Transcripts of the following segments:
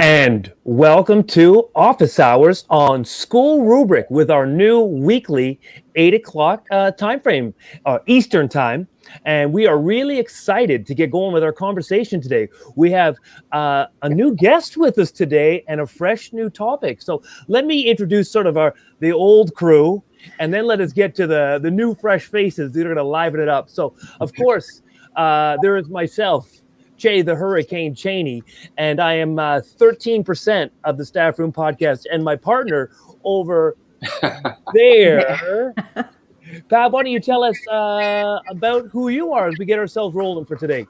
And welcome to Office Hours on SchoolRubric with our new weekly 8 o'clock time frame, Eastern time. And we are really excited to get going with our conversation today. We have a new guest with us today and a fresh new topic. So let me introduce sort of the old crew, and then let us get to the new fresh faces that are going to liven it up. So, of course, there is myself, Chey the Hurricane Cheney, and I am 13% of the Staff Room Podcast, and my partner over there. Pat, why don't you tell us about who you are as we get ourselves rolling for today?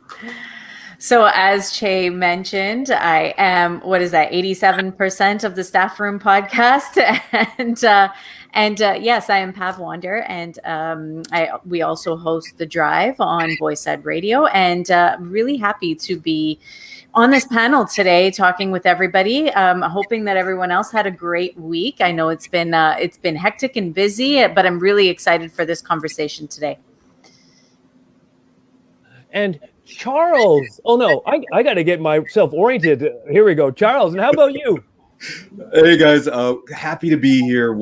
So as Chey mentioned, I am, 87% of the Staff Room Podcast. And yes, I am Pav Wander, and we also host The Drive on Voice Ed Radio, and really happy to be on this panel today talking with everybody. Hoping that everyone else had a great week. I know it's been hectic and busy, but I'm really excited for this conversation today. And Charles, oh no, I got to get myself oriented. Here we go. Charles, and how about you? Hey guys, happy to be here.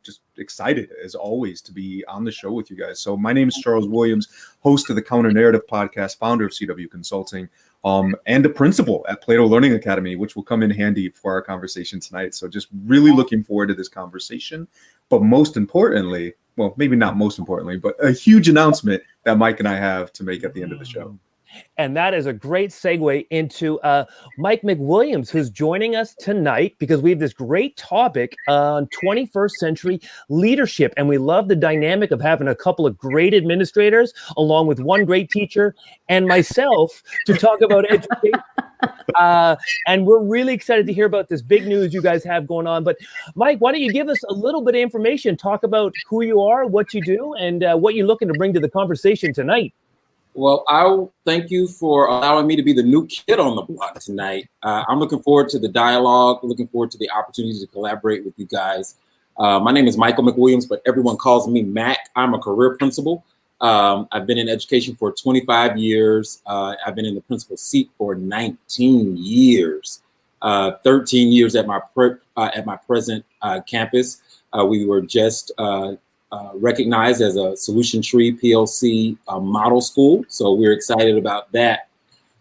Just excited as always to be on the show with you guys. So my name is Charles Williams, host of the Counter Narrative Podcast, founder of CW Consulting, and a principal at Plato Learning Academy, which will come in handy for our conversation tonight. So just really looking forward to this conversation. But most importantly, well, maybe not most importantly, but a huge announcement that Mike and I have to make at the end of the show. And that is a great segue into Mike McWilliams, who's joining us tonight because we have this great topic on 21st century leadership. And we love the dynamic of having a couple of great administrators along with one great teacher and myself to talk about education. And we're really excited to hear about this big news you guys have going on. But Mike, why don't you give us a little bit of information, talk about who you are, what you do, and what you're looking to bring to the conversation tonight. Well, I thank you for allowing me to be the new kid on the block tonight. I'm looking forward to the dialogue, looking forward to the opportunity to collaborate with you guys. My name is Michael McWilliams, but everyone calls me Mac. I'm a career principal. I've been in education for 25 years. I've been in the principal seat for 19 years, 13 years at my present campus. We were just recognized as a Solution Tree PLC model school. So we're excited about that.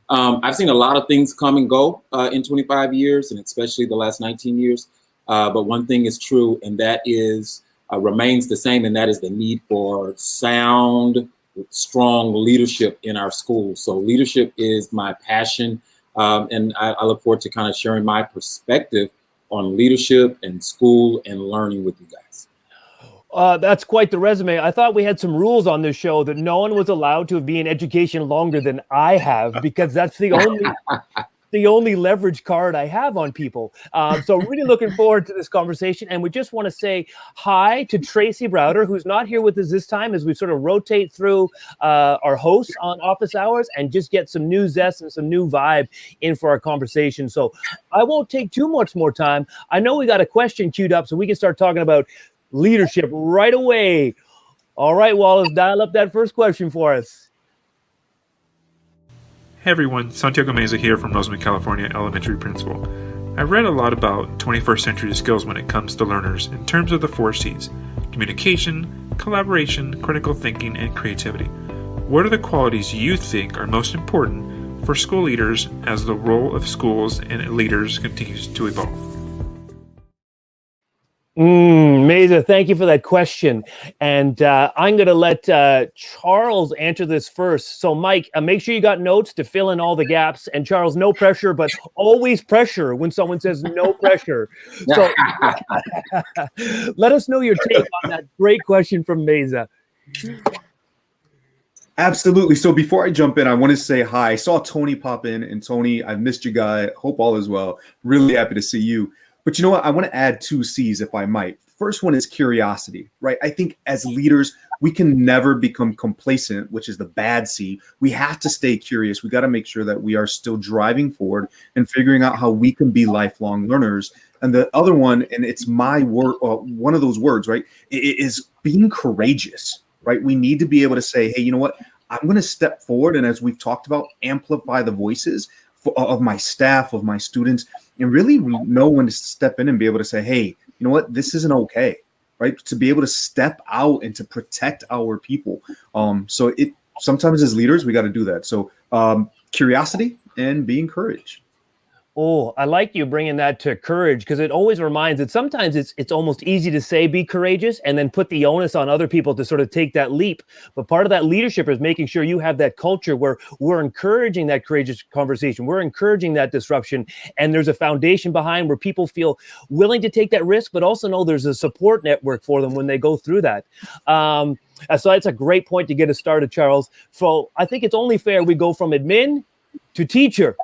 I've seen a lot of things come and go in 25 years, and especially the last 19 years. But one thing is true, and that is remains the same, and that is the need for sound, strong leadership in our schools. So leadership is my passion, and I look forward to kind of sharing my perspective on leadership and school and learning with you guys. That's quite the resume. I thought we had some rules on this show that no one was allowed to be in education longer than I have, because that's the only leverage card I have on people. So really looking forward to this conversation. And we just want to say hi to Tracy Browder, who's not here with us this time, as we sort of rotate through our hosts on Office Hours and just get some new zest and some new vibe in for our conversation. So I won't take too much more time. I know we got a question queued up, so we can start talking about leadership right away. All right, Wallace, dial up that first question for us. Hey everyone, Santiago Meza here from Roseman, California, elementary principal. I've read a lot about 21st century skills when it comes to learners in terms of the 4 C's: communication, collaboration, critical thinking, and creativity. What are the qualities you think are most important for school leaders as the role of schools and leaders continues to evolve? Meza, thank you for that question. And I'm going to let Charles answer this first. So, Mike, make sure you got notes to fill in all the gaps. And Charles, no pressure, but always pressure when someone says no pressure. So let us know your take on that great question from Meza. Absolutely. So before I jump in, I want to say hi. I saw Tony pop in, and Tony, I've missed you guy. Hope all is well. Really happy to see you. But you know what? I want to add 2 C's, if I might. First one is curiosity, right? I think as leaders, we can never become complacent, which is the bad C. We have to stay curious. We got to make sure that we are still driving forward and figuring out how we can be lifelong learners. And the other one, and it's my word, one of those words, right? It is being courageous, right? We need to be able to say, hey, you know what? I'm going to step forward. And as we've talked about, amplify the voices of my staff, of my students, and really know when to step in and be able to say, hey, you know what, this isn't okay, right? To be able to step out and to protect our people. So it sometimes as leaders, we got to do that. So curiosity and be encouraged. Oh, I like you bringing that to courage, because it always reminds that sometimes it's almost easy to say be courageous and then put the onus on other people to sort of take that leap. But part of that leadership is making sure you have that culture where we're encouraging that courageous conversation. We're encouraging that disruption. And there's a foundation behind where people feel willing to take that risk, but also know there's a support network for them when they go through that. So that's a great point to get us started, Charles. So I think it's only fair we go from admin to teacher.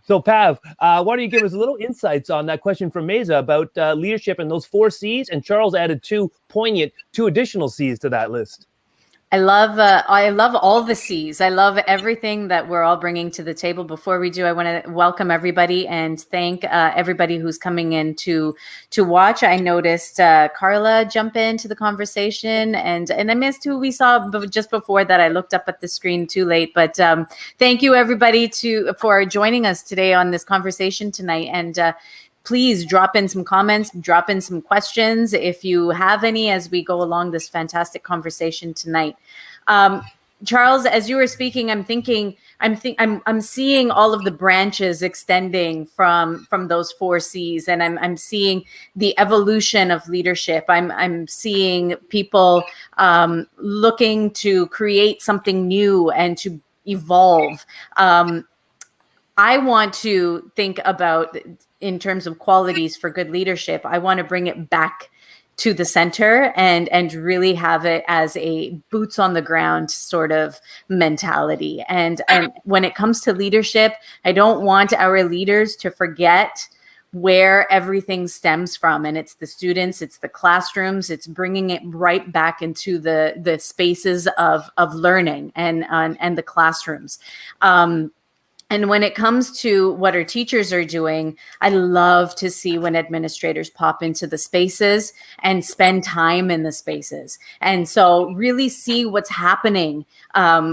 So Pav, why don't you give us a little insights on that question from Mesa about leadership and those 4 C's? And Charles added 2 additional C's to that list. I love all the C's. I love everything that we're all bringing to the table. Before we do, I want to welcome everybody and thank everybody who's coming in to watch. I noticed Carla jump into the conversation, and I missed who we saw just before that. I looked up at the screen too late, but thank you everybody for joining us today on this conversation tonight. And please drop in some comments, drop in some questions if you have any as we go along this fantastic conversation tonight. Charles, as you were speaking, I'm seeing all of the branches extending from those 4 C's, and I'm seeing the evolution of leadership. I'm seeing people looking to create something new and to evolve. I want to think about, in terms of qualities for good leadership, I want to bring it back to the center and really have it as a boots on the ground sort of mentality. And when it comes to leadership, I don't want our leaders to forget where everything stems from. And it's the students, it's the classrooms, it's bringing it right back into the spaces of learning and the classrooms. And when it comes to what our teachers are doing, I love to see when administrators pop into the spaces and spend time in the spaces. And so really see what's happening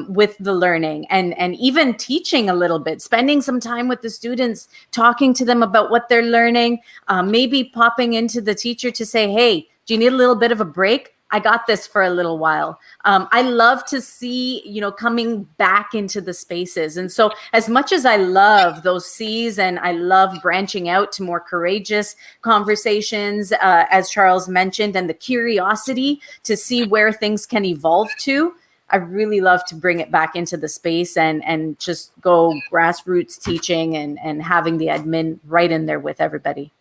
with the learning and even teaching a little bit, spending some time with the students, talking to them about what they're learning, maybe popping into the teacher to say, hey, do you need a little bit of a break? I got this for a little while. I love to see, coming back into the spaces. And so as much as I love those C's and I love branching out to more courageous conversations, as Charles mentioned, and the curiosity to see where things can evolve to, I really love to bring it back into the space and just go grassroots teaching and having the admin right in there with everybody.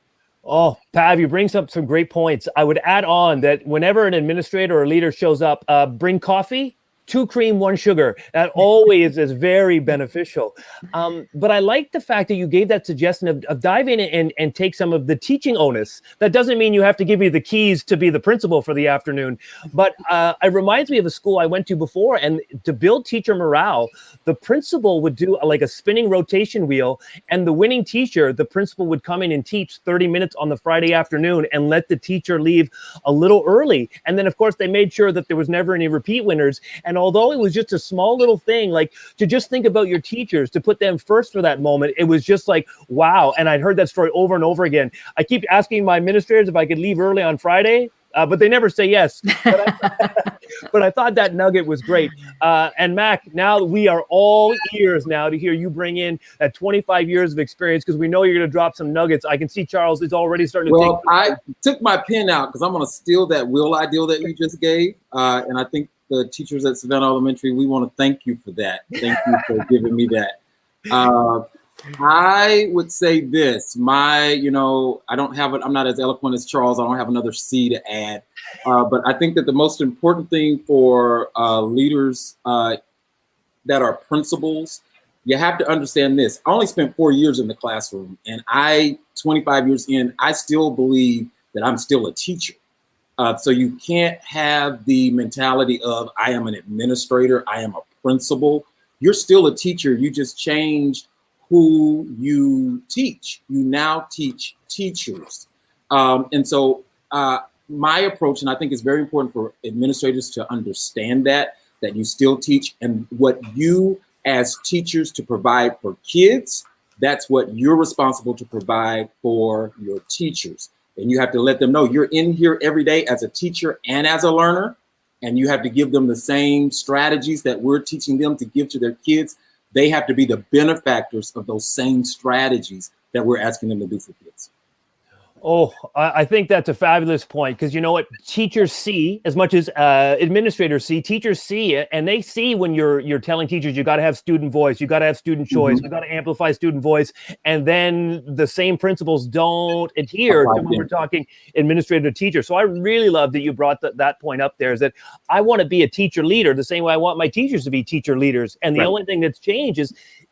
Oh, Pav, you bring up some great points. I would add on that whenever an administrator or leader shows up, bring coffee, 2 cream, 1 sugar. That always is very beneficial. But I like the fact that you gave that suggestion of dive in and take some of the teaching onus. That doesn't mean you have to give me the keys to be the principal for the afternoon. But it reminds me of a school I went to before. And to build teacher morale, the principal would do like a spinning rotation wheel. And the winning teacher, the principal would come in and teach 30 minutes on the Friday afternoon and let the teacher leave a little early. And then, of course, they made sure that there was never any repeat winners. And although it was just a small little thing, like to just think about your teachers, to put them first for that moment, it was just like, wow. And I'd heard that story over and over again. I keep asking my administrators if I could leave early on Friday, but they never say yes. But I thought that nugget was great. And Mac, now we are all ears now to hear you bring in that 25 years of experience, because we know you're going to drop some nuggets. I can see Charles is already starting to Well, I took my pen out because I'm going to steal that will ideal that you just gave. And I think the teachers at Savannah Elementary, we want to thank you for that. Thank you for giving me that. I would say this, I don't have it. I'm not as eloquent as Charles. I don't have another C to add. But I think that the most important thing for leaders that are principals, you have to understand this. I only spent 4 years in the classroom, and 25 years in, I still believe that I'm still a teacher. So you can't have the mentality of I am an administrator, I am a principal. You're still a teacher. You just changed who you teach. You now teach teachers. And so my approach, and I think it's very important for administrators to understand that you still teach, and what you as teachers to provide for kids, That's what you're responsible to provide for your teachers. And you have to let them know you're in here every day as a teacher and as a learner. And you have to give them the same strategies that we're teaching them to give to their kids. They have to be the benefactors of those same strategies that we're asking them to do for kids. Oh, I think that's a fabulous point, because you know what, teachers see as much as administrators see. Teachers see it, and they see when you're telling teachers you got to have student voice, you got to have student choice, we got to amplify student voice, and then the same principles don't adhere to when we're talking administrator to teacher. So I really love that you brought that point up there, is that I want to be a teacher leader the same way I want my teachers to be teacher leaders, and the only thing that's changed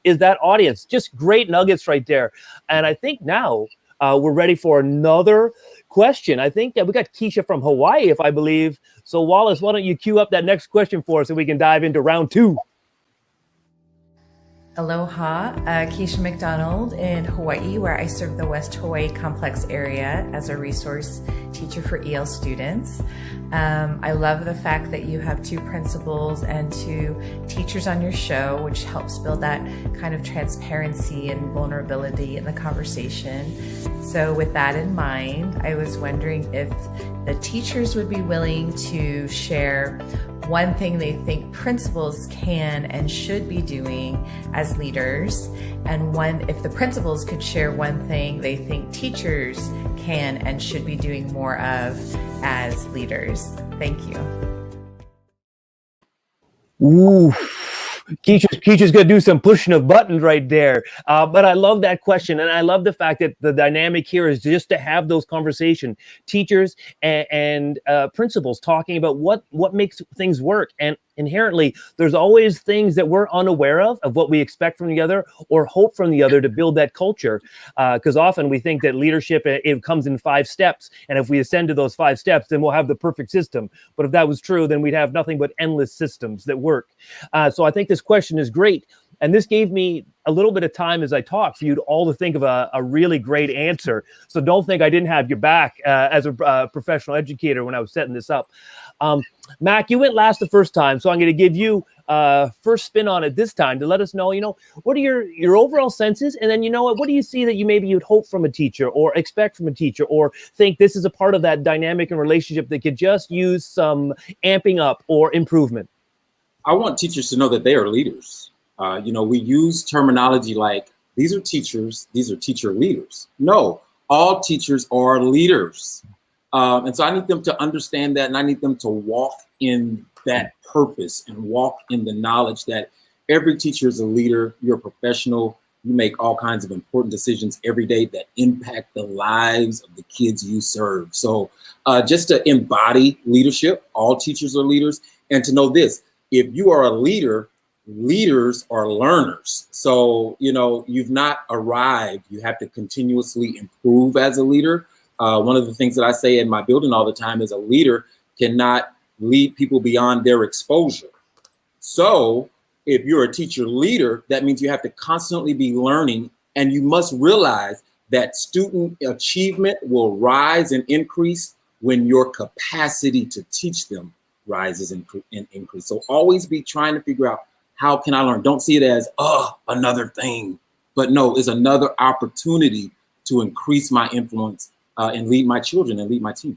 is that audience. Just great nuggets right there. And I think now we're ready for another question. I think we got Keisha from Hawaii, if I believe. So Wallace, why don't you queue up that next question for us so we can dive into round 2? Aloha, Keisha McDonald in Hawaii, where I serve the West Hawaii Complex area as a resource teacher for EL students. I love the fact that you have 2 principals and 2 teachers on your show, which helps build that kind of transparency and vulnerability in the conversation. So with that in mind, I was wondering if the teachers would be willing to share one thing they think principals can and should be doing as leaders, and if the principals could share one thing they think teachers can and should be doing more of as leaders. Thank you. Ooh, Keisha's going to do some pushing of buttons right there. But I love that question. And I love the fact that the dynamic here is just to have those conversations, teachers and principals talking about what makes things work. And inherently, there's always things that we're unaware of what we expect from the other or hope from the other to build that culture. Because often we think that leadership, it comes in 5 steps. And if we ascend to those 5 steps, then we'll have the perfect system. But if that was true, then we'd have nothing but endless systems that work. So I think this question is great. And this gave me a little bit of time as I talk for you to all to think of a really great answer. So don't think I didn't have your back as a professional educator when I was setting this up. Mac, you went last the first time, so I'm going to give you first spin on it this time to let us know, what are your overall senses? And then, what do you see that you'd hope from a teacher or expect from a teacher, or think this is a part of that dynamic and relationship that could just use some amping up or improvement? I want teachers to know that they are leaders. We use terminology like, these are teachers, these are teacher leaders. No, all teachers are leaders. And so I need them to understand that, and I need them to walk in that purpose and walk in the knowledge that every teacher is a leader. You're a professional. You make all kinds of important decisions every day that impact the lives of the kids you serve. So just to embody leadership, all teachers are leaders. And to know this, if you are a leader, leaders are learners. So, you've not arrived. You have to continuously improve as a leader. One of the things that I say in my building all the time is a leader cannot lead people beyond their exposure. So if you're a teacher leader, that means you have to constantly be learning, and you must realize that student achievement will rise and increase when your capacity to teach them rises and increase. So always be trying to figure out, how can I learn? Don't see it as, another thing, but no, it's another opportunity to increase my influence and lead my children and lead my team.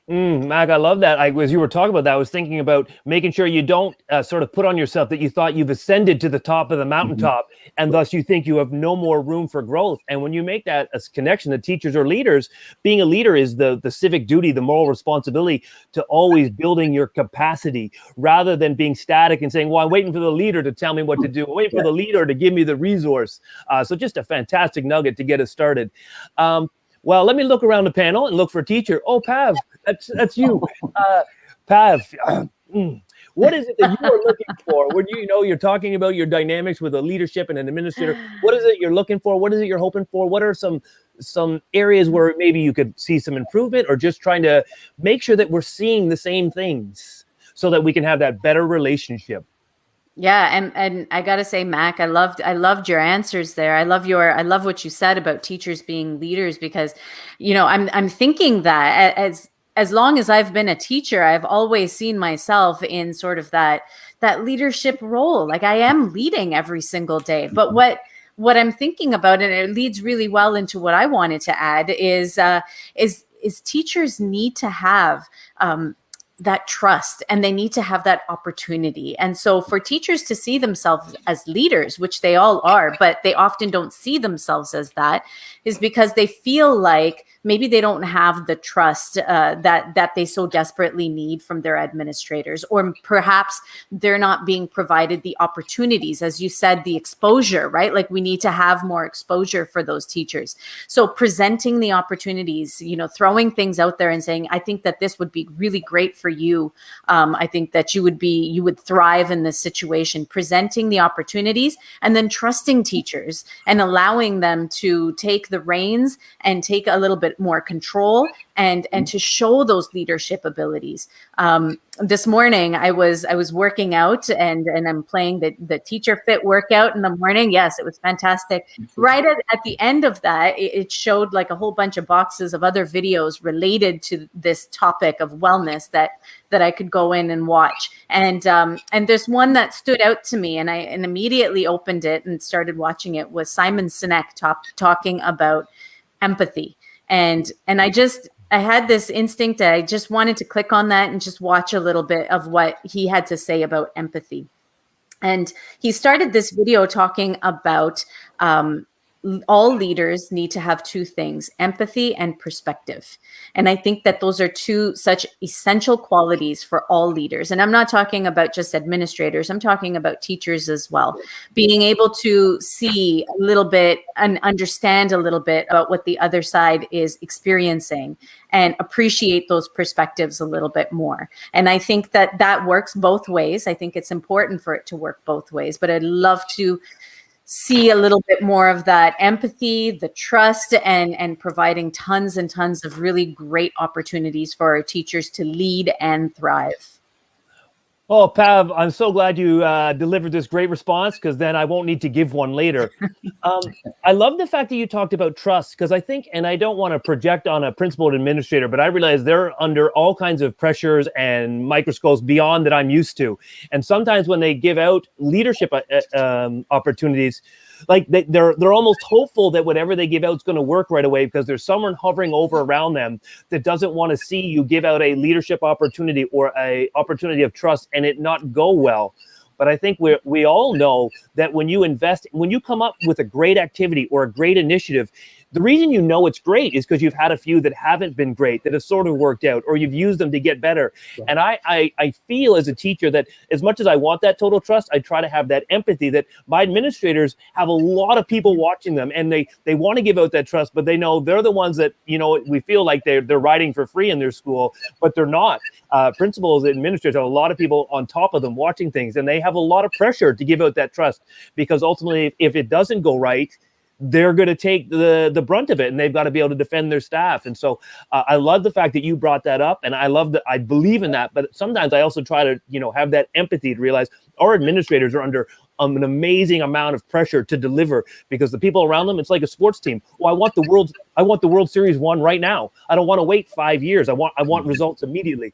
Mac, I love that. As you were talking about that, I was thinking about making sure you don't sort of put on yourself that you thought you've ascended to the top of the mountaintop, and thus you think you have no more room for growth. And when you make that connection, that teachers are leaders, being a leader is the civic duty, the moral responsibility to always building your capacity rather than being static and saying, well, I'm waiting for the leader to tell me what to do. I'm waiting for the leader to give me the resource. So just a fantastic nugget to get us started. Well, let me look around the panel and look for a teacher. Oh, Pav, that's you. Pav, what is it that you are looking for? When you're talking about your dynamics with a leadership and an administrator, what is it you're looking for? What is it you're hoping for? What are some areas where maybe you could see some improvement, or just trying to make sure that we're seeing the same things so that we can have that better relationship? Yeah, and I gotta say, Mac, I loved your answers there. I love what you said about teachers being leaders, because, I'm thinking that as long as I've been a teacher, I've always seen myself in sort of that leadership role. Like, I am leading every single day. But what what I'm thinking about, and it leads really well into what I wanted to add, is teachers need to have that trust, and they need to have that opportunity. And so for teachers to see themselves as leaders, which they all are, but they often don't see themselves as that, is because they feel like maybe they don't have the trust that they so desperately need from their administrators, or perhaps they're not being provided the opportunities, as you said, the exposure, right? Like, we need to have more exposure for those teachers. So presenting the opportunities, throwing things out there and saying, I think that this would be really great for you. I think that you would thrive in this situation, presenting the opportunities, and then trusting teachers and allowing them to take the reins and take a little bit more control and to show those leadership abilities. This morning I was working out and I'm playing the Teacher Fit workout in the morning. Yes, it was fantastic. Right at the end of that, it showed like a whole bunch of boxes of other videos related to this topic of wellness that I could go in and watch. And there's one that stood out to me, and I immediately opened it and started watching it, was Simon Sinek talking about empathy. And I had this instinct that I just wanted to click on that and just watch a little bit of what he had to say about empathy. And he started this video talking about all leaders need to have two things: empathy and perspective. And I think that those are two such essential qualities for all leaders. And I'm not talking about just administrators. I'm talking about teachers as well. Being able to see a little bit and understand a little bit about what the other side is experiencing and appreciate those perspectives a little bit more. And I think that works both ways. I think it's important for it to work both ways, but I'd love to see a little bit more of that empathy, the trust, and providing tons and tons of really great opportunities for our teachers to lead and thrive. Oh, Pav, I'm so glad you delivered this great response, because then I won't need to give one later. I love the fact that you talked about trust, because I think, and I don't want to project on a principal and administrator, but I realize they're under all kinds of pressures and microscopes beyond that I'm used to. And sometimes when they give out leadership opportunities, like they're almost hopeful that whatever they give out is going to work right away, because there's someone hovering over around them that doesn't want to see you give out a leadership opportunity or a opportunity of trust and it not go well. But I think we all know that when you invest, when you come up with a great activity or a great initiative, the reason you know it's great is because you've had a few that haven't been great, that have sort of worked out, or you've used them to get better. Yeah. And I feel as a teacher that as much as I want that total trust, I try to have that empathy that my administrators have a lot of people watching them, and they want to give out that trust, but they know they're the ones that, we feel like they're riding for free in their school, but they're not. Principals and administrators have a lot of people on top of them watching things, and they have a lot of pressure to give out that trust, because ultimately if it doesn't go right, they're going to take the brunt of it, and they've got to be able to defend their staff. And so I love the fact that you brought that up, and I love that. I believe in that, but sometimes I also try to, have that empathy to realize our administrators are under an amazing amount of pressure to deliver, because the people around them, it's like a sports team. Well, I want the World Series won right now. I don't want to wait 5 years. I want results immediately.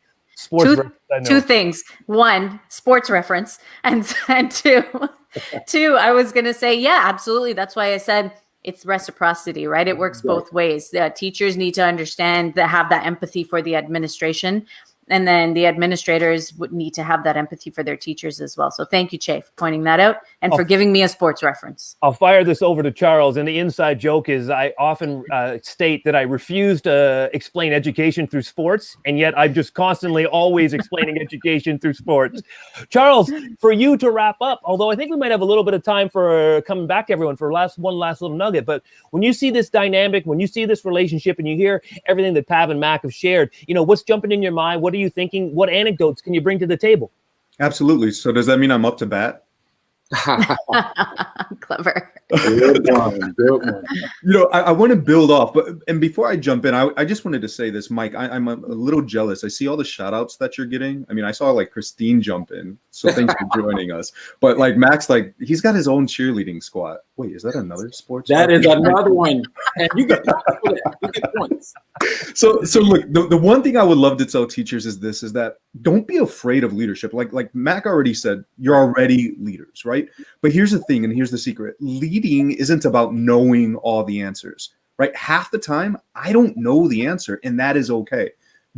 Two things. One, sports reference, and two, I was going to say, yeah, absolutely. That's why I said it's reciprocity, right? It works both ways. Teachers need to understand have that empathy for the administration. And then the administrators would need to have that empathy for their teachers as well. So thank you, Chey, for pointing that out and for giving me a sports reference. I'll fire this over to Charles. And the inside joke is I often state that I refuse to explain education through sports. And yet I'm just constantly always explaining education through sports. Charles, for you to wrap up, although I think we might have a little bit of time for coming back, everyone, for one last little nugget. But when you see this dynamic, when you see this relationship, and you hear everything that Pav and Mac have shared, what's jumping in your mind? What are you thinking? What anecdotes can you bring to the table? Absolutely. So does that mean I'm up to bat? Clever. Good one. I want to build off, and before I jump in, I just wanted to say this, Mike. I'm a little jealous. I see all the shout outs that you're getting. I mean, I saw like Christine jump in, so thanks for joining us. But like Max, like he's got his own cheerleading squad. Wait, is that another sports? That is another one, and you get points. So look, the one thing I would love to tell teachers is that don't be afraid of leadership. Like Mac already said, you're already leaders, right? But here's the thing, and here's the secret. Leading isn't about knowing all the answers, right? Half the time, I don't know the answer, and that is okay.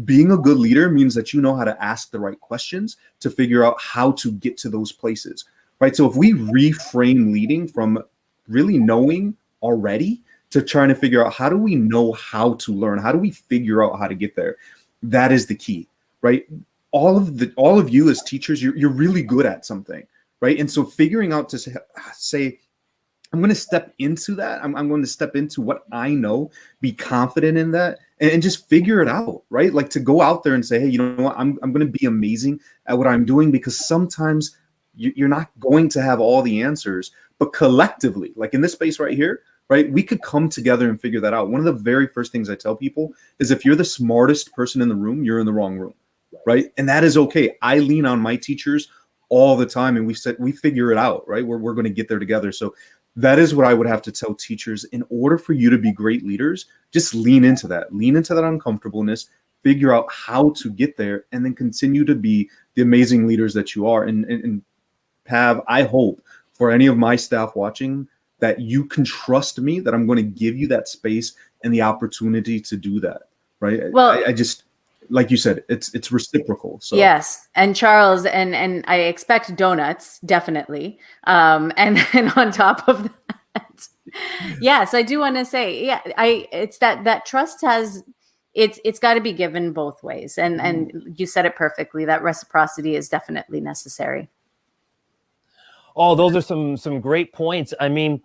Being a good leader means that you know how to ask the right questions to figure out how to get to those places, right? So if we reframe leading from really knowing already to trying to figure out how do we know how to learn, how do we figure out how to get there, that is the key, right? All of you as teachers, you're really good at something, right? And so figuring out to say I'm going to step into that. I'm going to step into what I know, be confident in that, and just figure it out, right? Like to go out there and say, hey, you know what? I'm going to be amazing at what I'm doing, because sometimes you're not going to have all the answers, but collectively, like in this space right here, right, we could come together and figure that out. One of the very first things I tell people is if you're the smartest person in the room, you're in the wrong room, right? And that is okay. I lean on my teachers all the time, and we figure it out, right? We're going to get there together. So that is what I would have to tell teachers. In order for you to be great leaders, just lean into that uncomfortableness, figure out how to get there, and then continue to be the amazing leaders that you are. And Pav, I hope for any of my staff watching that you can trust me, that I'm going to give you that space and the opportunity to do that, right? Well, I just, like you said, it's reciprocal. So yes, and Charles, and I expect donuts, definitely. And on top of that, yes, I do want to say, yeah, it's that trust it's got to be given both ways, and you said it perfectly. That reciprocity is definitely necessary. Oh, those are some great points. I mean,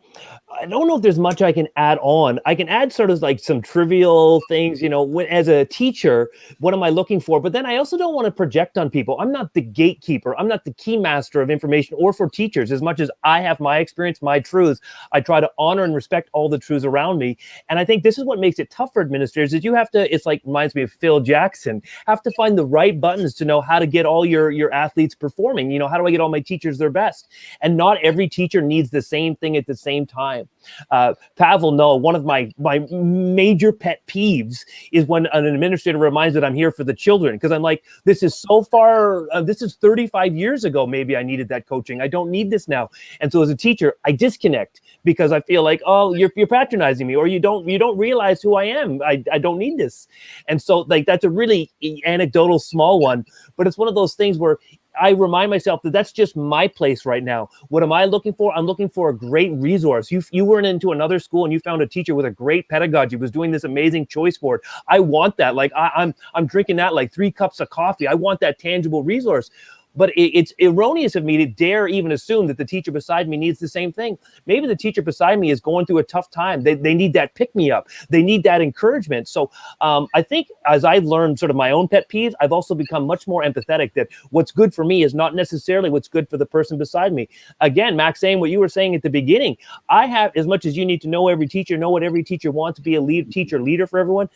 I don't know if there's much I can add on. I can add sort of like some trivial things, you know, as a teacher, what am I looking for? But then I also don't want to project on people. I'm not the gatekeeper. I'm not the key master of information or for teachers. As much as I have my experience, my truths, I try to honor and respect all the truths around me. And I think this is what makes it tough for administrators is you have to, it's like, reminds me of Phil Jackson, have to find the right buttons to know how to get all your athletes performing. You know, how do I get all my teachers their best? And not every teacher needs the same thing at the same time. Pav will know one of my major pet peeves is when an administrator reminds that I'm here for the children, because I'm like, this is so far, this is 35 years ago, maybe I needed that coaching. I don't need this now. And so as a teacher, I disconnect because I feel like, oh, you're patronizing me, or you don't realize who I am. I don't need this. And so like, that's a really anecdotal small one, but it's one of those things where I remind myself that that's just my place right now. What am I looking for? I'm looking for a great resource. You went into another school and you found a teacher with a great pedagogy, was doing this amazing choice board. I want that. Like I'm drinking that like 3 cups of coffee. I want that tangible resource. But it's erroneous of me to dare even assume that the teacher beside me needs the same thing. Maybe the teacher beside me is going through a tough time. They need that pick-me-up. They need that encouragement. So I think as I've learned sort of my own pet peeves, I've also become much more empathetic that what's good for me is not necessarily what's good for the person beside me. Again, Max, saying what you were saying at the beginning, I have, as much as you need to know every teacher, know what every teacher wants to be a leader for everyone,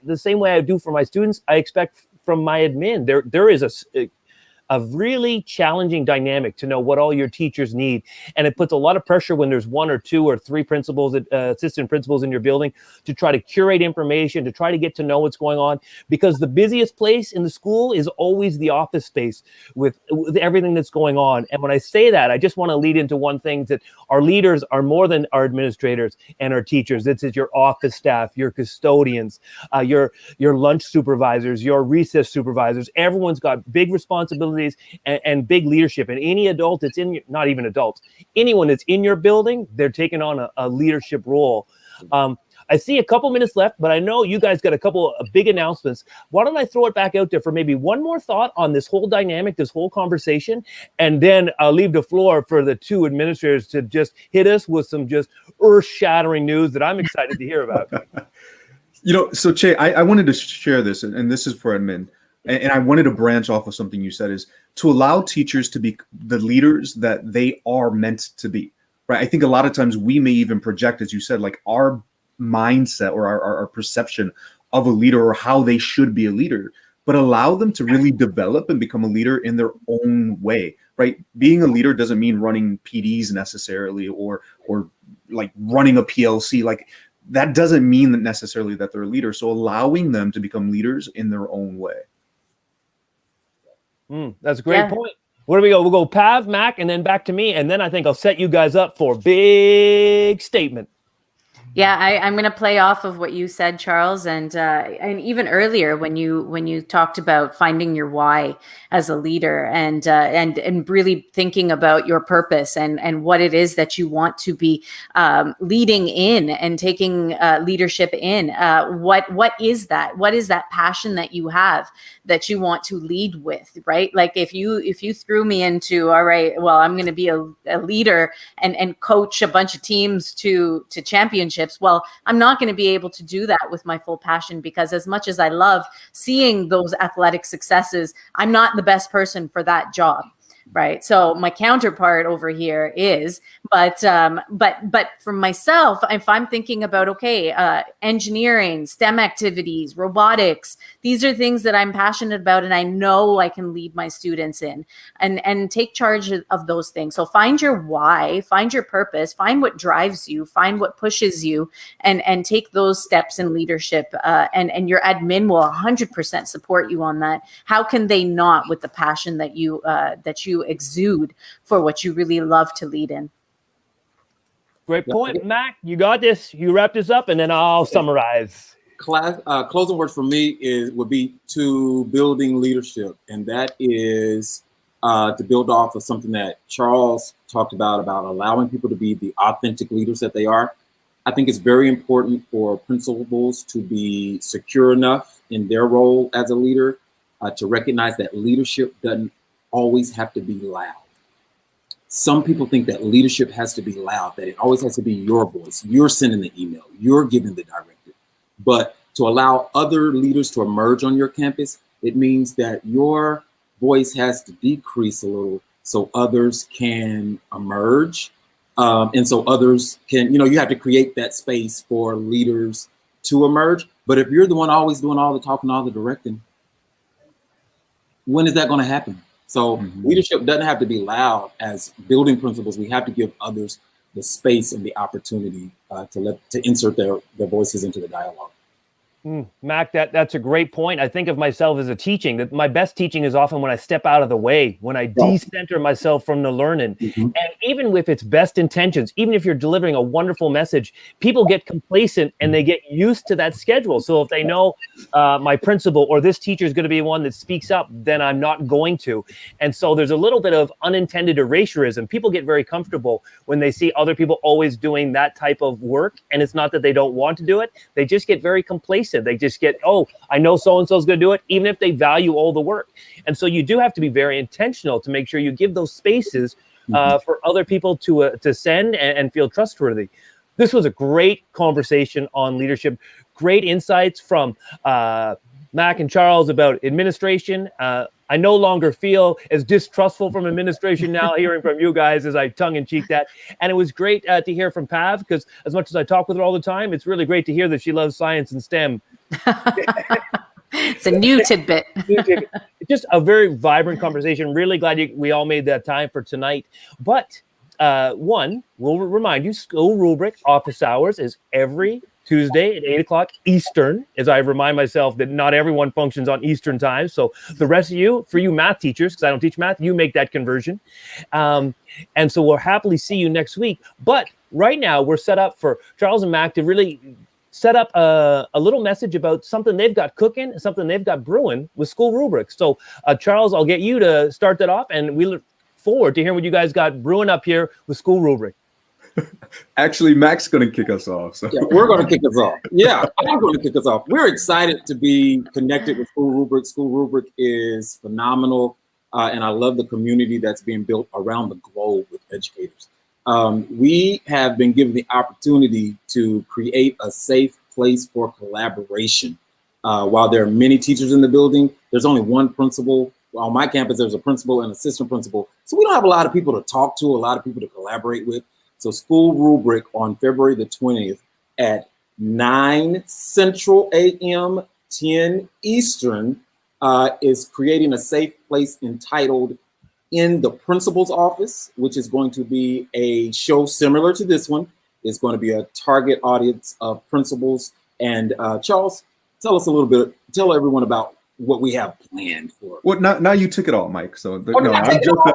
the same way I do for my students, I expect from my admin. There is a really challenging dynamic to know what all your teachers need. And it puts a lot of pressure when there's 1 or 2 or 3 principals, assistant principals in your building to try to curate information, to try to get to know what's going on, because the busiest place in the school is always the office space with everything that's going on. And when I say that, I just want to lead into one thing, that our leaders are more than our administrators and our teachers. This is your office staff, your custodians, your lunch supervisors, your recess supervisors. Everyone's got big responsibilities and big leadership, and any adult that's not even adults, anyone that's in your building, they're taking on a leadership role. I see a couple minutes left, but I know you guys got a couple of big announcements. Why don't I throw it back out there for maybe one more thought on this whole dynamic, this whole conversation, and then I'll leave the floor for the 2 administrators to just hit us with some just earth-shattering news that I'm excited to hear about. You know, so Chey, I wanted to share this, and this is for admin. And I wanted to branch off of something you said, is to allow teachers to be the leaders that they are meant to be, right? I think a lot of times we may even project, as you said, like our mindset or our perception of a leader or how they should be a leader, but allow them to really develop and become a leader in their own way, right? Being a leader doesn't mean running PDs necessarily or like running a PLC. Like that doesn't mean that necessarily that they're a leader. So allowing them to become leaders in their own way. That's a great point. Where do we go? We'll go Pav, Mac, and then back to me. And then I think I'll set you guys up for a big statement. Yeah, I'm going to play off of what you said, Charles, and even earlier when you talked about finding your why as a leader and really thinking about your purpose and what it is that you want to be leading in and taking leadership in. What is that? What is that passion that you have that you want to lead with? Right? Like if you threw me into, all right, well, I'm going to be a leader and coach a bunch of teams to championships. Well, I'm not going to be able to do that with my full passion, because as much as I love seeing those athletic successes, I'm not the best person for that job. Right. So my counterpart over here is, but for myself, if I'm thinking about, engineering, STEM activities, robotics, these are things that I'm passionate about and I know I can lead my students in and take charge of those things. So find your why, find your purpose, find what drives you, find what pushes you, and take those steps in leadership. And your admin will 100% support you on that. How can they not, with the passion that you exude for what you really love to lead in? Great point, Mac. You got this. You wrap this up, and then I'll summarize. Closing words for me would be to building leadership, and that is to build off of something that Charles talked about allowing people to be the authentic leaders that they are. I think it's very important for principals to be secure enough in their role as a leader to recognize that leadership doesn't always have to be loud. Some people think that leadership has to be loud, that it always has to be your voice. You're sending the email, you're giving the directive. But to allow other leaders to emerge on your campus, it means that your voice has to decrease a little so others can emerge. And so others can, you have to create that space for leaders to emerge. But if you're the one always doing all the talking, all the directing, when is that going to happen? So leadership doesn't have to be loud. As building principals, we have to give others the space and the opportunity to insert their voices into the dialogue. Mac, that's a great point. I think of myself as a teaching, that my best teaching is often when I step out of the way, when I decenter myself from the learning. And even with its best intentions, even if you're delivering a wonderful message, people get complacent and they get used to that schedule. So if they know my principal or this teacher is going to be one that speaks up, then I'm not going to. And so there's a little bit of unintended erasurism. People get very comfortable when they see other people always doing that type of work. And it's not that they don't want to do it. They just get very complacent. They just get, I know so-and-so is going to do it, even if they value all the work. And so you do have to be very intentional to make sure you give those spaces for other people to send and feel trustworthy. This was a great conversation on leadership. Great insights from Mac and Charles about administration. I no longer feel as distrustful from administration now, hearing from you guys as I tongue-in-cheek that. And it was great to hear from Pav, because as much as I talk with her all the time, it's really great to hear that she loves science and STEM. It's a new tidbit. Just a very vibrant conversation. Really glad we all made that time for tonight. But we'll remind you, SchoolRubric office hours is every Tuesday at 8 o'clock Eastern, as I remind myself that not everyone functions on Eastern time. So the rest of you, for you math teachers, because I don't teach math, you make that conversion. And so we'll happily see you next week. But right now we're set up for Charles and Mac to really set up a little message about something they've got cooking, something they've got brewing with SchoolRubric. So Charles, I'll get you to start that off, and we look forward to hearing what you guys got brewing up here with SchoolRubric. Actually, Mac's going to kick us off. So. Yeah, we're going to kick us off. Yeah, I'm going to kick us off. We're excited to be connected with SchoolRubric. SchoolRubric is phenomenal, and I love the community that's being built around the globe with educators. We have been given the opportunity to create a safe place for collaboration. While there are many teachers in the building, there's only one principal. On my campus, there's a principal and assistant principal. So we don't have a lot of people to talk to, a lot of people to collaborate with. So SchoolRubric on February the 20th at 9 Central AM, 10 Eastern is creating a safe place entitled In the Principal's Office, which is going to be a show similar to this one. It's going to be a target audience of principals. And Charles, tell everyone about what we have planned for. Well, now you took it all, Mike. So no, I'm joking.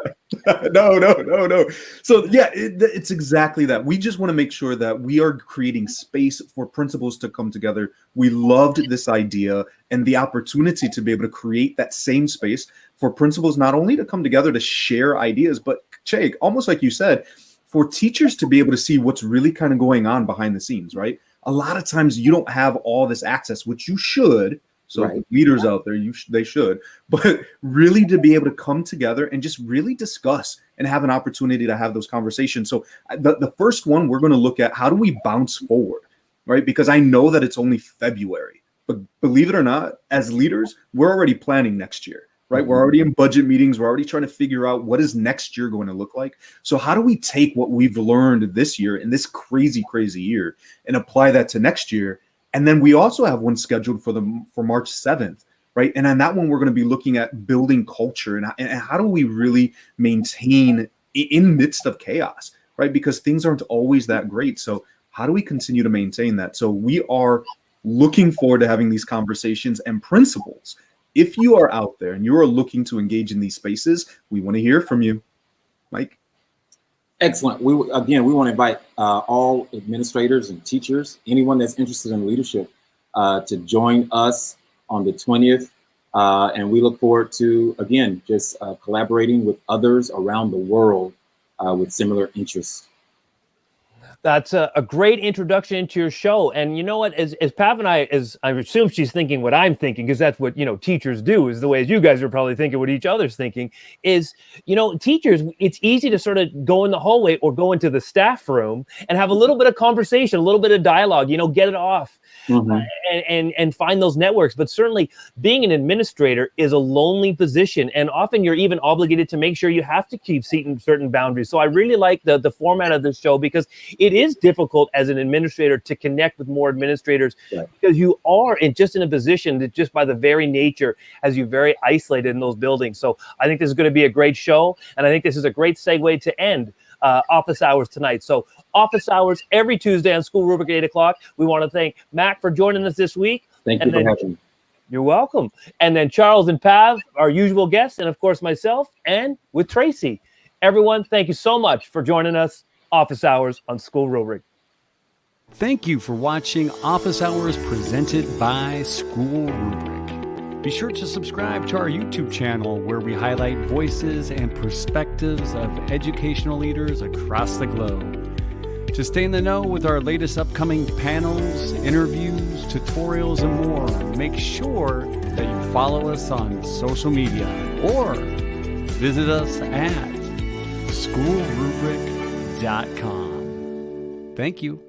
No. So yeah, it's exactly that. We just want to make sure that we are creating space for principals to come together. We loved this idea and the opportunity to be able to create that same space for principals, not only to come together to share ideas, but Chey, almost like you said, for teachers to be able to see what's really kind of going on behind the scenes, right? A lot of times you don't have all this access, which you should. So Right. leaders out there, they should, but really to be able to come together and just really discuss and have an opportunity to have those conversations. So the first one, we're going to look at how do we bounce forward, right? Because I know that it's only February, but believe it or not, as leaders, we're already planning next year, right? We're already in budget meetings. We're already trying to figure out what is next year going to look like. So how do we take what we've learned this year in this crazy year and apply that to next year? And then we also have one scheduled for March 7th, right? And on that one, we're going to be looking at building culture and how do we really maintain in midst of chaos, right? Because things aren't always that great. So how do we continue to maintain that? So we are looking forward to having these conversations. And principals, if you are out there and you are looking to engage in these spaces, we want to hear from you. Mike? Excellent. We want to invite all administrators and teachers, anyone that's interested in leadership, to join us on the 20th. And we look forward to, again, just collaborating with others around the world with similar interests. That's a great introduction into your show. And you know what, as Pav and I assume she's thinking what I'm thinking, because that's what, teachers do, is the way you guys are probably thinking what each other's thinking is, teachers, it's easy to sort of go in the hallway or go into the staff room and have a little bit of conversation, a little bit of dialogue, get it off. And find those networks. But certainly being an administrator is a lonely position. And often you're even obligated to make sure you have to keep certain boundaries. So I really like the format of this show, because it is difficult as an administrator to connect with more administrators, because you are in a position that just by the very nature has you very isolated in those buildings. So I think this is going to be a great show. And I think this is a great segue to end office hours tonight. So office hours every Tuesday on School Rubric at 8 o'clock. We want to thank Mac for joining us this week. Thank you for having me. You're welcome. And then Charles and Pav, our usual guests, and of course myself, and with Tracy. Everyone, thank you so much for joining us. Office Hours on School Rubric. Thank you for watching Office Hours presented by School Rubric. Be sure to subscribe to our YouTube channel, where we highlight voices and perspectives of educational leaders across the globe. To stay in the know with our latest upcoming panels, interviews, tutorials, and more, make sure that you follow us on social media or visit us at SchoolRubric.com. Thank you.